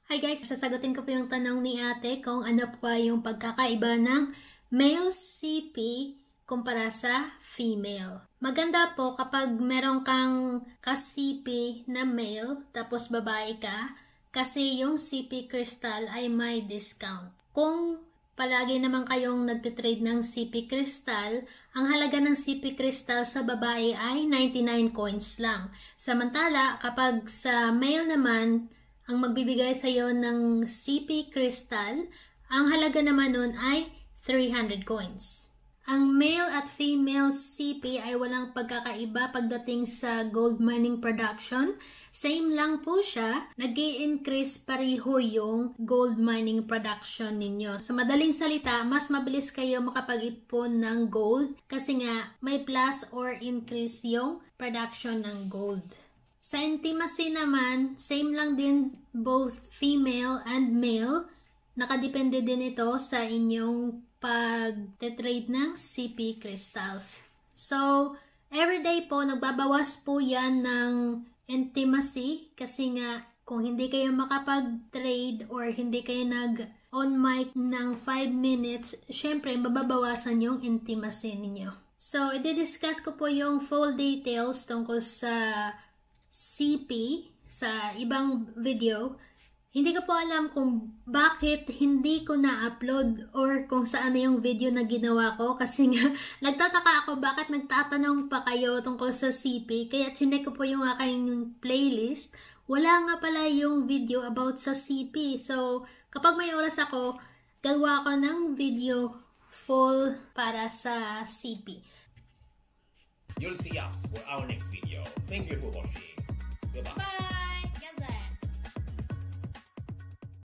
Hi guys, sasagutin ko po yung tanong ni ate kung ano pa yung pagkakaiba ng male CP kumpara sa female. Maganda po kapag meron kang ka-CP na male tapos babae ka kasi yung CP crystal ay may discount. Kung palagi naman kayong nagtitrade ng CP crystal, ang halaga ng CP crystal sa babae ay 99 coins lang. Samantala, kapag sa male naman, ang magbibigay sa iyo ng CP crystal, ang halaga naman nun ay 300 coins. Ang male at female CP ay walang pagkakaiba pagdating sa gold mining production. Same lang po siya, nag-i-increase pareho yung gold mining production ninyo. Sa madaling salita, mas mabilis kayo makapag-ipon ng gold kasi nga may plus or increase yung production ng gold. Sa intimacy naman, same lang din both female and male. Nakadepende din ito sa inyong pag-trade ng CP crystals. So, everyday po, nagbabawas po yan ng intimacy kasi nga kung hindi kayo makapag-trade or hindi kayo nag-on mic ng 5 minutes, syempre mababawasan yung intimacy ninyo. So, i-discuss ko po yung full details tungkol sa CP sa ibang video. Hindi ko po alam kung bakit hindi ko na-upload or kung saan na yung video na ginawa ko kasi nga nagtataka ako bakit nagtatanong pa kayo tungkol sa CP kaya chinek ko po yung aking playlist. Wala nga pala yung video about sa CP. So, kapag may oras ako, gagawa ko ng video full para sa CP. You'll see us for our next video. Thank you for watching. Goodbye. Bye!